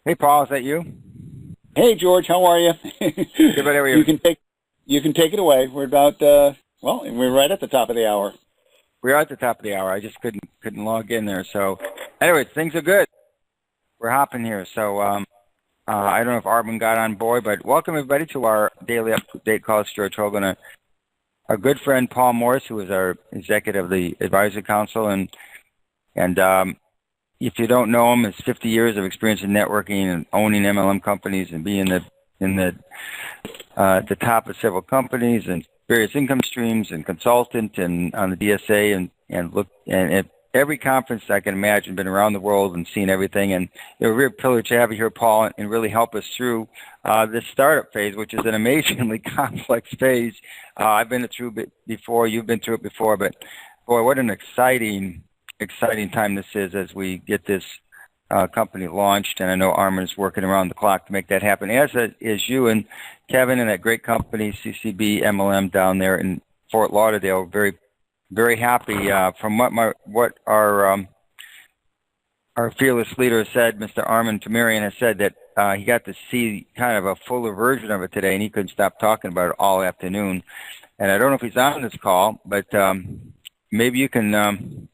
Hey, Paul, is that you? Hey, George, how are you? Good, how are you? You can take it away. We're about we're right at the top of the hour. We are at the top of the hour. I just couldn't log in there. So, anyways, things are good. We're hopping here. So, I don't know if Arman got on board, but welcome everybody to our daily update call. It's George Hogan, our good friend Paul Morris, who is our executive of the Advisory Council, and if you don't know him, it's 50 years of experience in networking and owning MLM companies and being in the top of several companies and various income streams and consultant and on the DSA and at every conference I can imagine, been around the world and seen everything. And it's a real privilege to have you here, Paul, and really help us through this startup phase, which is an amazingly complex phase. I've been through it before, you've been through it before, but boy, what an exciting time this is as we get this company launched, and I know Arman is working around the clock to make that happen, as is you and Kevin and that great company, CCB MLM, down there in Fort Lauderdale. Very, very happy. From what our fearless leader said, Mr. Arman Tamarian, has said that he got to see kind of a fuller version of it today, and he couldn't stop talking about it all afternoon. And I don't know if he's on this call, but maybe you can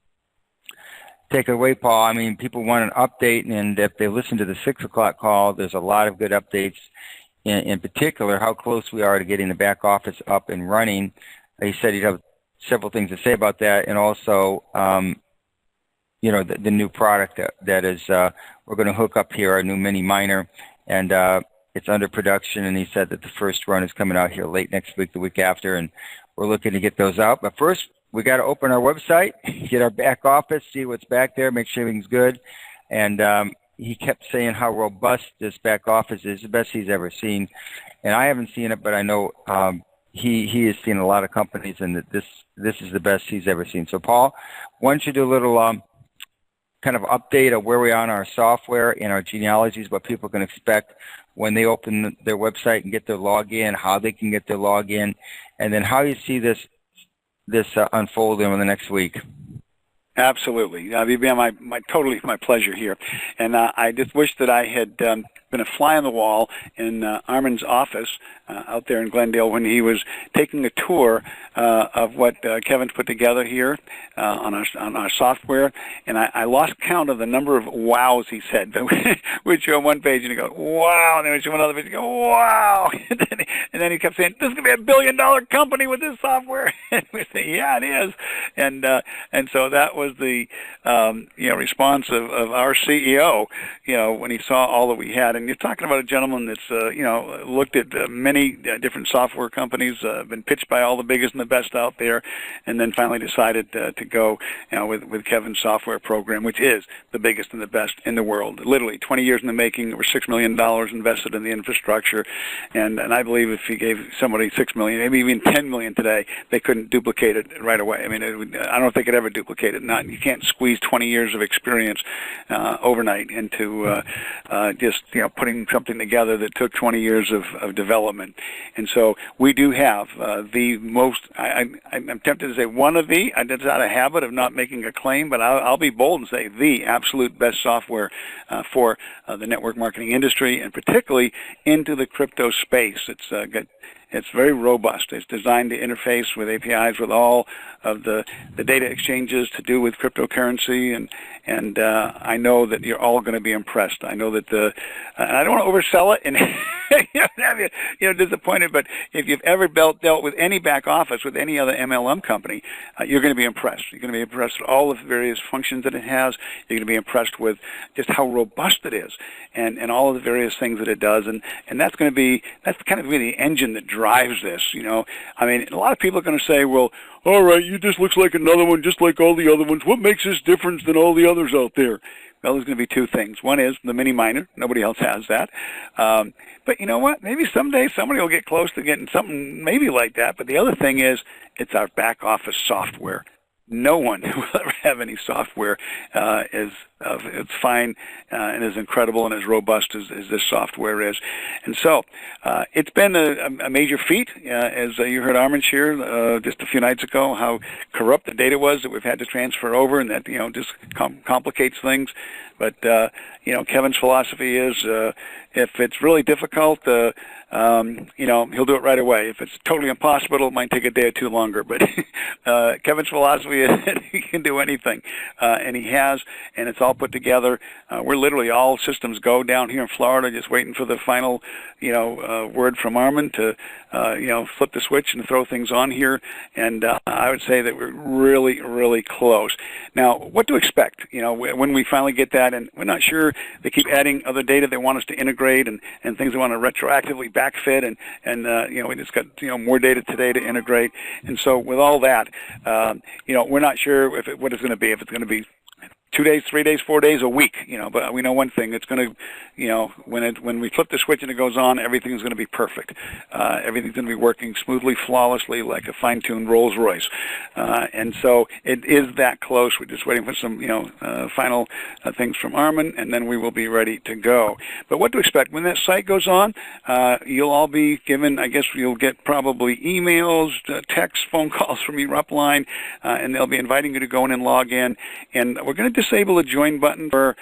take it away, Paul. I mean, people want an update, and if they listen to the 6 o'clock call, there's a lot of good updates, in particular how close we are to getting the back office up and running. He said he'd have several things to say about that, and also, the new product that is we're going to hook up here, our new mini miner, and it's under production, and he said that the first run is coming out here late next week, the week after, and we're looking to get those out. But first, we got to open our website, get our back office, see what's back there, make sure everything's good. And he kept saying how robust this back office is, the best he's ever seen. And I haven't seen it, but I know he has seen a lot of companies, and that this is the best he's ever seen. So, Paul, why don't you do a little kind of update of where we are on our software and our genealogies, what people can expect when they open their website and get their login, how they can get their login, and then how you see this unfolding over the next week. Absolutely. Totally my pleasure here. And I just wish that I had been a fly on the wall in Arman's office out there in Glendale when he was taking a tour of what Kevin's put together here on our software. And I lost count of the number of wows he said. We'd show him one page and he'd go, wow. And then we'd show him another page and he'd go, wow. And then he kept saying, this is going to be $1 billion company with this software. And we say, yeah, it is. And so that was the response of our CEO, when he saw all that we had. And you're talking about a gentleman that's looked at many different software companies, been pitched by all the biggest and the best out there, and then finally decided to go with Kevin's software program, which is the biggest and the best in the world. Literally 20 years in the making, over $6 million invested in the infrastructure, and I believe if you gave somebody $6 million, maybe even $10 million today, they couldn't duplicate it right away. I mean, I don't know if they could ever duplicate it. You can't squeeze 20 years of experience overnight into just putting something together that took 20 years of development. And so we do have the most, I'm tempted to say one of the, that's not a habit of not making a claim, but I'll be bold and say the absolute best software for the network marketing industry, and particularly into the crypto space. It's very robust. It's designed to interface with APIs with all of the data exchanges to do with cryptocurrency, and I know that you're all going to be impressed. I know that and I don't want to oversell it and have you disappointed, but if you've ever dealt with any back office with any other MLM company, you're going to be impressed. You're going to be impressed with all the various functions that it has. You're going to be impressed with just how robust it is, and all of the various things that it does, and that's kind of the engine that drives this. I mean, a lot of people are going to say, well, all right, you just looks like another one, just like all the other ones. What makes this different than all the others out there? Well, there's going to be two things. One is the mini miner. Nobody else has that. But you know what? Maybe someday somebody will get close to getting something maybe like that. But the other thing is it's our back office software. no one will ever have any software it's fine and as incredible and as robust as this software is. And so it's been a major feat, as you heard Arman share just a few nights ago, how corrupt the data was that we've had to transfer over, and that just complicates things. But Kevin's philosophy is if it's really difficult, he'll do it right away. If it's totally impossible, it might take a day or two longer. But Kevin's philosophy is that he can do anything, and he has, and it's all put together. We're literally all systems go down here in Florida, just waiting for the final, word from Arman to, flip the switch and throw things on here. And I would say that we're really, really close. Now, what to expect? When we finally get that, and we're not sure. They keep adding other data they want us to integrate, and things they want to retroactively backfit, and we just got more data today to integrate. And so with all that, we're not sure what it's going to be. If it's going to be 2 days, 3 days, 4 days, a week, but we know one thing: it's going to, when we flip the switch and it goes on, everything's going to be perfect. Everything's going to be working smoothly, flawlessly, like a fine-tuned Rolls Royce. And so it is that close. We're just waiting for some, final things from Arman, and then we will be ready to go. But what to expect when that site goes on? You'll all be given, I guess you'll get probably emails, texts, phone calls from your upline, and they'll be inviting you to go in and log in. And we're going to disable the join button for,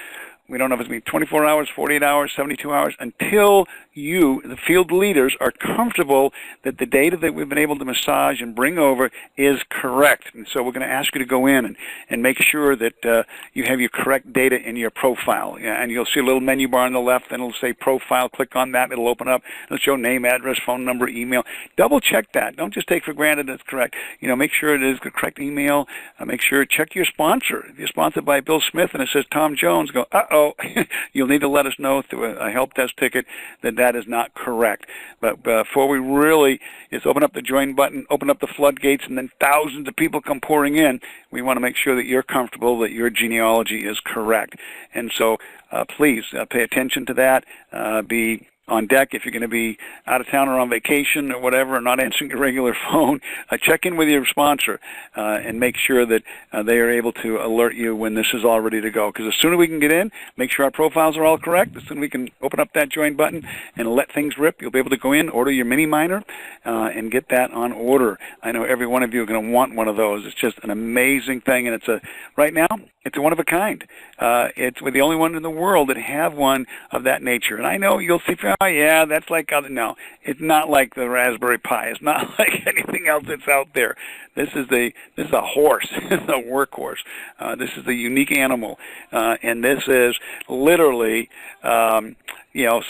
we don't know if it's going to be 24 hours, 48 hours, 72 hours, until you, the field leaders, are comfortable that the data that we've been able to massage and bring over is correct. And so we're going to ask you to go in and make sure that you have your correct data in your profile. And you'll see a little menu bar on the left, and it'll say profile. Click on that. It'll open up. It'll show name, address, phone number, email. Double check that. Don't just take for granted it's correct. Make sure it is the correct email. Make sure, check your sponsor. If you're sponsored by Bill Smith and it says Tom Jones, go, uh-oh. You'll need to let us know through a help desk ticket that is not correct. But before we really just open up the join button, open up the floodgates, and then thousands of people come pouring in, we want to make sure that you're comfortable that your genealogy is correct. And so please pay attention to that. Be on deck if you're going to be out of town or on vacation or whatever, or not answering your regular phone. Check in with your sponsor and make sure that they are able to alert you when this is all ready to go. Because the sooner we can get in, make sure our profiles are all correct, the sooner we can open up that join button and let things rip. You'll be able to go in, order your mini miner, and get that on order. I know every one of you are going to want one of those. It's just an amazing thing, and right now, it's a one of a kind. We're the only one in the world that have one of that nature. And I know you'll see, oh yeah, that's like other. No, it's not like the Raspberry Pi. It's not like anything else that's out there. This is a horse. This is a workhorse. This is a unique animal, and this is literally.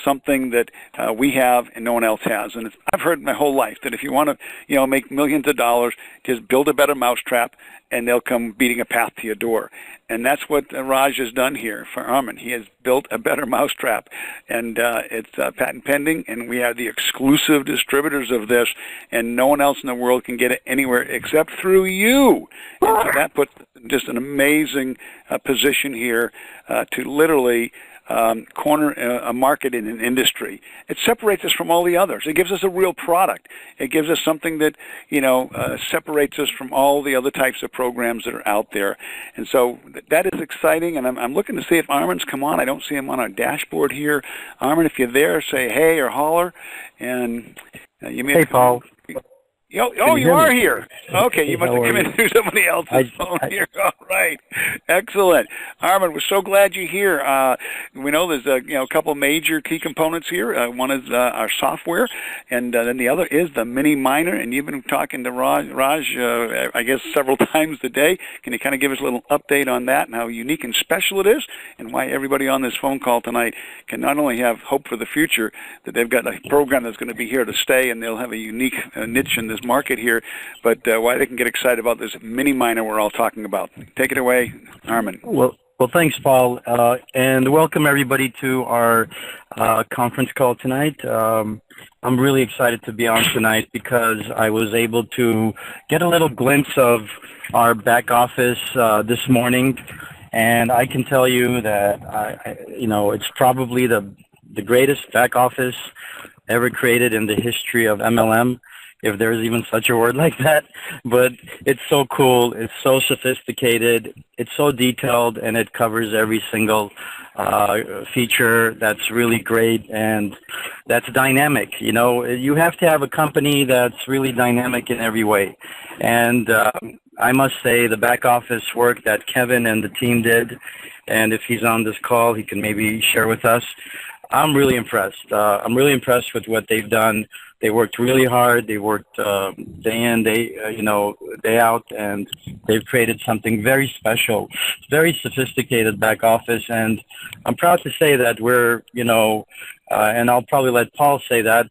Something that we have and no one else has. And I've heard my whole life that if you want to, make millions of dollars, just build a better mousetrap, and they'll come beating a path to your door. And that's what Raj has done here for Arman. He has built a better mousetrap, and it's patent pending, and we are the exclusive distributors of this, and no one else in the world can get it anywhere except through you. And so that puts just an amazing position here to literally corner a market in an industry. It separates us from all the others. It gives us a real product. It gives us something that, separates us from all the other types of programs that are out there. And so that is exciting, and I'm looking to see if Arman's come on. I don't see him on our dashboard here. Arman, if you're there, say hey or holler. And you may Hey, Paul. You are here. Okay, you must have come in through somebody else's phone here. All right. Excellent. Arman, we're so glad you're here. We know there's a couple major key components here. One is our software, and then the other is the mini miner. And you've been talking to Raj, I guess, several times today. Can you kind of give us a little update on that and how unique and special it is, and why everybody on this phone call tonight can not only have hope for the future, that they've got a program that's going to be here to stay, and they'll have a unique niche in this market here, but why they can get excited about this mini miner we're all talking about. Take it away, Arman. Well, thanks, Paul, and welcome everybody to our conference call tonight. I'm really excited to be on tonight because I was able to get a little glimpse of our back office this morning, and I can tell you that it's probably the greatest back office ever created in the history of MLM. if there's even such a word like that. But it's so cool. It's so sophisticated. It's so detailed, and it covers every single feature that's really great and that's dynamic. You know, you have to have a company that's really dynamic in every way. And I must say the back office work that Kevin and the team did, and if he's on this call, he can maybe share with us. I'm really impressed. I'm really impressed with what they've done. They worked really hard. They worked day in, day out, and they've created something very special, very sophisticated back office. And I'm proud to say that we're, and I'll probably let Paul say that,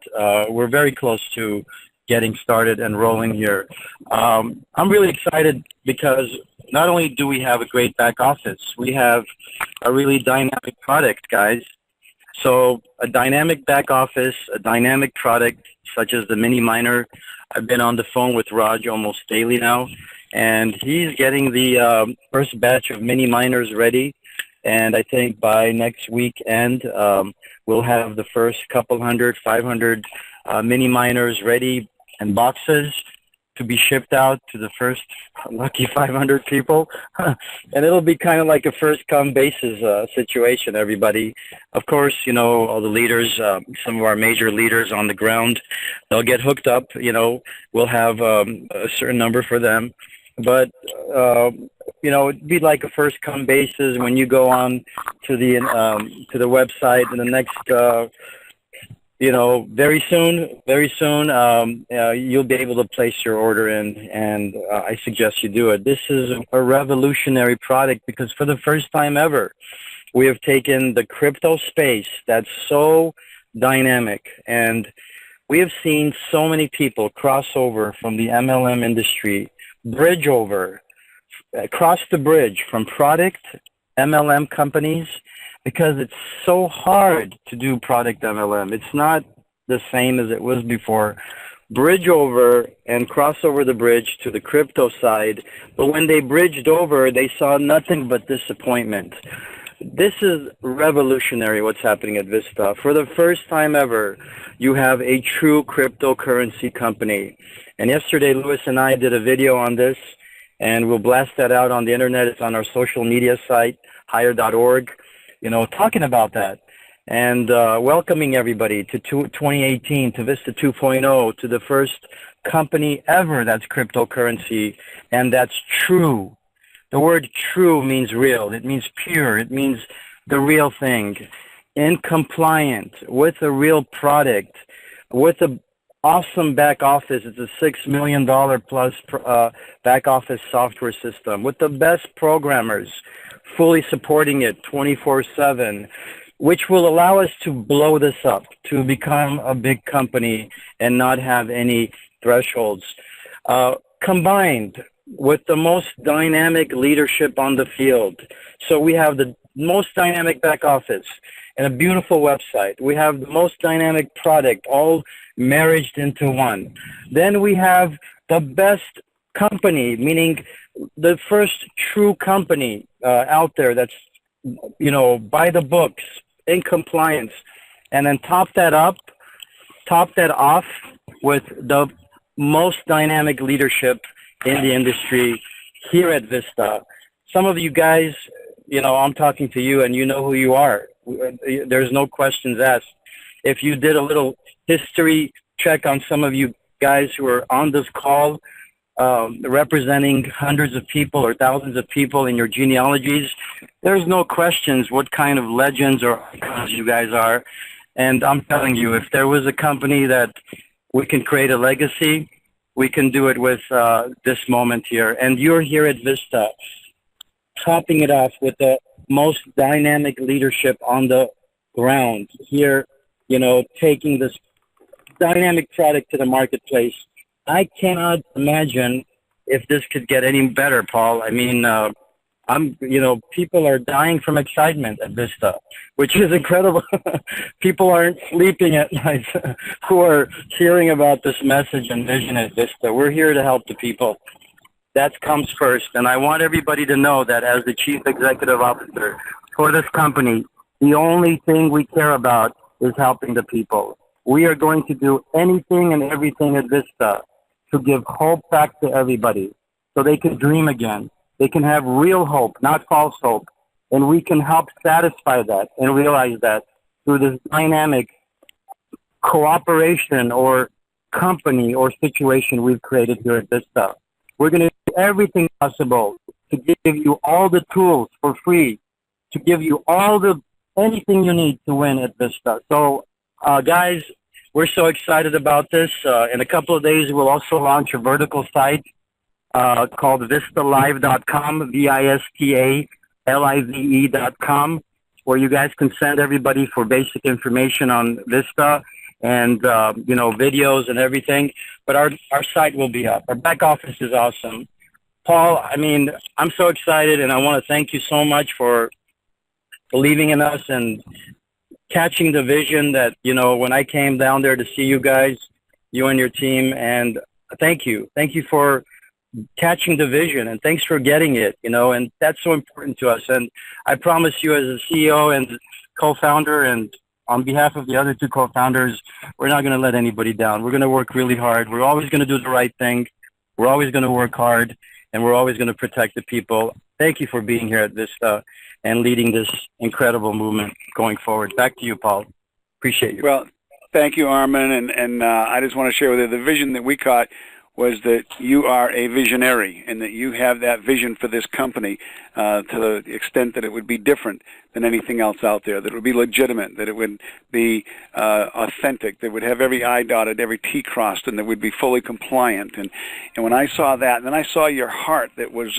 we're very close to getting started and rolling here. I'm really excited because not only do we have a great back office, we have a really dynamic product, guys. So a dynamic back office, a dynamic product such as the mini miner. I've been on the phone with Raj almost daily now, and he's getting the first batch of mini miners ready. And I think by next weekend, we'll have the first couple 500 mini miners ready in boxes to be shipped out to the first lucky 500 people. And it'll be kind of like a first come basis situation, everybody. Of course, all the leaders, some of our major leaders on the ground, they'll get hooked up, we'll have a certain number for them. But, it'd be like a first come basis when you go on to the website in the next, very soon, you'll be able to place your order in, and I suggest you do it. This is a revolutionary product because for the first time ever, we have taken the crypto space that's so dynamic, and we have seen so many people cross over from the MLM industry, bridge over, cross the bridge from product MLM companies, because it's so hard to do product MLM. It's not the same as it was before. Bridge over and cross over the bridge to the crypto side. But when they bridged over, they saw nothing but disappointment. This is revolutionary what's happening at Vista. For the first time ever, you have a true cryptocurrency company. And yesterday, Louis and I did a video on this, and we'll blast that out on the internet. It's on our social media site, hire.org. Talking about that and welcoming everybody to 2018, to Vista 2.0, to the first company ever that's cryptocurrency, and that's true. The word true means real. It means pure. It means the real thing, in compliant with a real product, with a awesome back office. It's a $6 million plus back office software system with the best programmers, fully supporting it 24/7, which will allow us to blow this up, to become a big company and not have any thresholds. Combined with the most dynamic leadership on the field. So we have the most dynamic back office and a beautiful website. We have the most dynamic product, all married into one. Then we have the best company, meaning the first true company out there that's, by the books, in compliance, and then top that off with the most dynamic leadership in the industry here at Vista. Some of you guys, I'm talking to you and you know who you are. There's no questions asked. If you did a little history check on some of you guys who are on this call, representing hundreds of people or thousands of people in your genealogies, there's no questions what kind of legends or icons you guys are. And I'm telling you, if there was a company that we can create a legacy, we can do it with this moment here. And you're here at Vista, topping it off with the most dynamic leadership on the ground here, taking this dynamic product to the marketplace. I cannot imagine if this could get any better, Paul. I mean, people are dying from excitement at Vista, which is incredible. People aren't sleeping at night who are hearing about this message and vision at Vista. We're here to help the people. That comes first. And I want everybody to know that as the Chief Executive Officer for this company, the only thing we care about is helping the people. We are going to do anything and everything at Vista to give hope back to everybody so they can dream again. They can have real hope, not false hope. And we can help satisfy that and realize that through this dynamic cooperation or company or situation we've created here at Vista. We're going to do everything possible to give you all the tools for free, to give you anything you need to win at Vista. So, guys, we're so excited about this. In a couple of days, we'll also launch a vertical site called VistaLive.com, VistaLive.com, where you guys can send everybody for basic information on Vista and, videos and everything. But our site will be up. Our back office is awesome. Paul, I'm so excited, and I want to thank you so much for believing in us and catching the vision that, when I came down there to see you guys, you and your team, and thank you. Thank you for catching the vision, and thanks for getting it, and that's so important to us. And I promise you, as a CEO and co-founder, and on behalf of the other two co-founders, we're not going to let anybody down. We're going to work really hard. We're always going to do the right thing. We're always going to work hard, and we're always going to protect the people. Thank you for being here at Vista and leading this incredible movement going forward. Back to you, Paul. Appreciate you. Well, thank you, Arman, and I just want to share with you the vision that we caught was that you are a visionary and that you have that vision for this company to the extent that it would be different than anything else out there, that it would be legitimate, that it would be authentic, that it would have every I dotted, every T crossed, and that would be fully compliant. And when I saw that, and then I saw your heart that was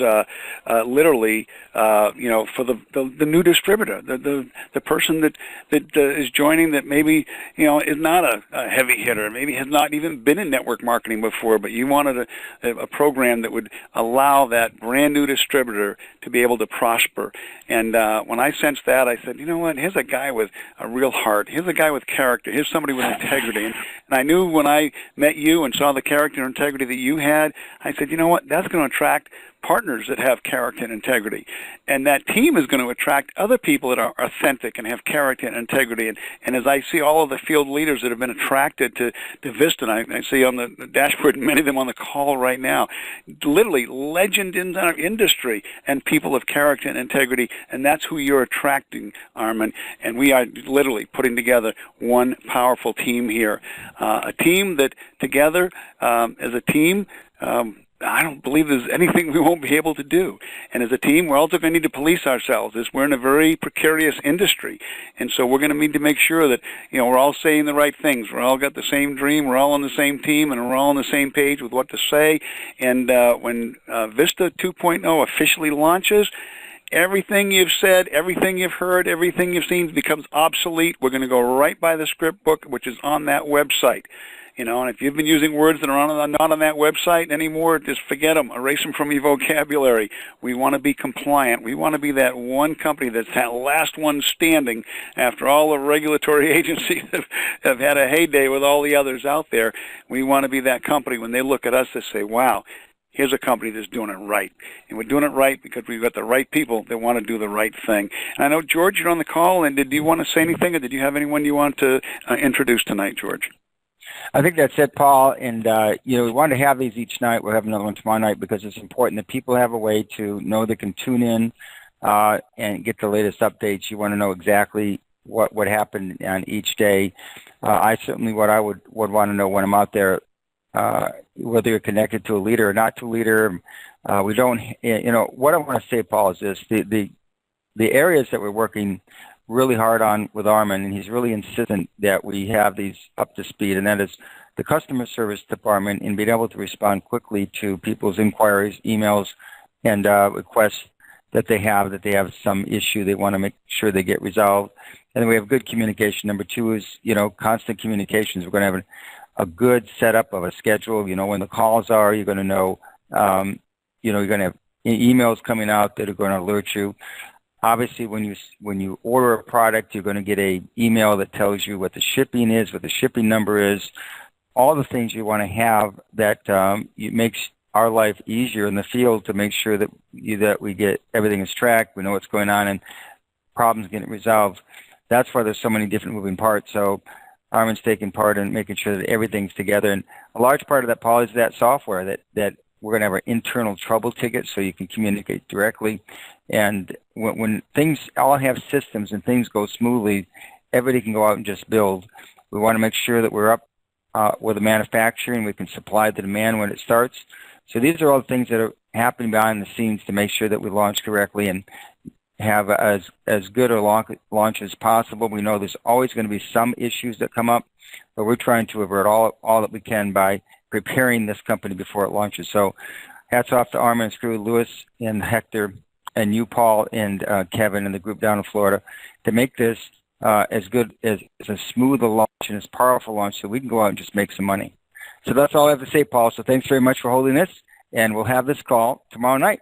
literally, for the new distributor, the person that is joining that maybe, is not a heavy hitter, maybe has not even been in network marketing before, but you wanted a program that would allow that brand new distributor to be able to prosper. And when I sensed that, I said, you know what, here's a guy with a real heart. Here's a guy with character. Here's somebody with integrity. And I knew when I met you and saw the character and integrity that you had, I said, you know what, that's going to attract partners that have character and integrity. And that team is going to attract other people that are authentic and have character and integrity. And as I see all of the field leaders that have been attracted to Vista, and I see on the dashboard many of them on the call right now, literally legend in our industry and people of character and integrity, and that's who you're attracting, Arman. And we are literally putting together one powerful team here, a team that together as a team, I don't believe there's anything we won't be able to do. And as a team, we're also going to need to police ourselves. We're in a very precarious industry. And so we're going to need to make sure that, we're all saying the right things. We're all got the same dream. We're all on the same team, and we're all on the same page with what to say. And when Vista 2.0 officially launches, everything you've said, everything you've heard, everything you've seen becomes obsolete. We're going to go right by the script book, which is on that website. And if you've been using words that are not on that website anymore, just forget them. Erase them from your vocabulary. We want to be compliant. We want to be that one company that's that last one standing after all the regulatory agencies have had a heyday with all the others out there. We want to be that company when they look at us to say, wow, here's a company that's doing it right. And we're doing it right because we've got the right people that want to do the right thing. And I know, George, you're on the call, and did you want to say anything, or did you have anyone you want to introduce tonight, George? I think that's it, Paul. And, we want to have these each night. We'll have another one tomorrow night because it's important that people have a way to know they can tune in and get the latest updates. You want to know exactly what happened on each day. I certainly what I would want to know when I'm out there, whether you're connected to a leader or not to a leader. We don't, what I want to say, Paul, is this. The areas that we're working really hard on with Arman, and he's really insistent that we have these up to speed, and that is the customer service department and being able to respond quickly to people's inquiries, emails, and requests that they have some issue they want to make sure they get resolved. And then we have good communication. Number two is, constant communications. We're going to have a good setup of a schedule. When the calls are, you're going to know, you're going to have emails coming out that are going to alert you. Obviously, when you order a product, you're going to get an email that tells you what the shipping is, what the shipping number is, all the things you want to have that makes our life easier in the field to make sure that we get everything is tracked, we know what's going on, and problems getting resolved. That's why there's so many different moving parts. So Arman's taking part in making sure that everything's together. And a large part of that, Paul, is that software that we're going to have our internal trouble tickets so you can communicate directly. And when things all have systems and things go smoothly, everybody can go out and just build. We want to make sure that we're up with the manufacturing. We can supply the demand when it starts. So these are all the things that are happening behind the scenes to make sure that we launch correctly and have as good a launch as possible. We know there's always going to be some issues that come up, but we're trying to avert all that we can by preparing this company before it launches. So hats off to Arman and crew, Lewis and Hector, and you, Paul, and Kevin, and the group down in Florida to make this as good as a smooth a launch and as powerful launch so we can go out and just make some money. So that's all I have to say, Paul. So thanks very much for holding this, and we'll have this call tomorrow night.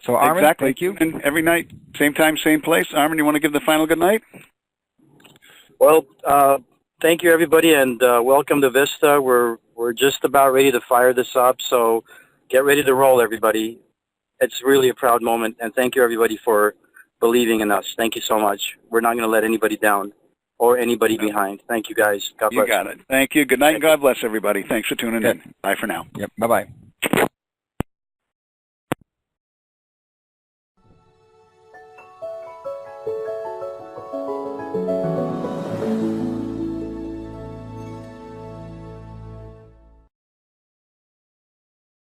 So Arman, exactly. Thank you. And every night, same time, same place. Arman, you want to give the final good night? Well, thank you, everybody, and welcome to Vista. We're just about ready to fire this up, so get ready to roll, everybody. It's really a proud moment, and thank you, everybody, for believing in us. Thank you so much. We're not going to let anybody down or anybody behind. Thank you, guys. God bless. You got it. Thank you. Good night, and God bless everybody. Thanks for tuning in. Bye for now. Yep. Bye-bye.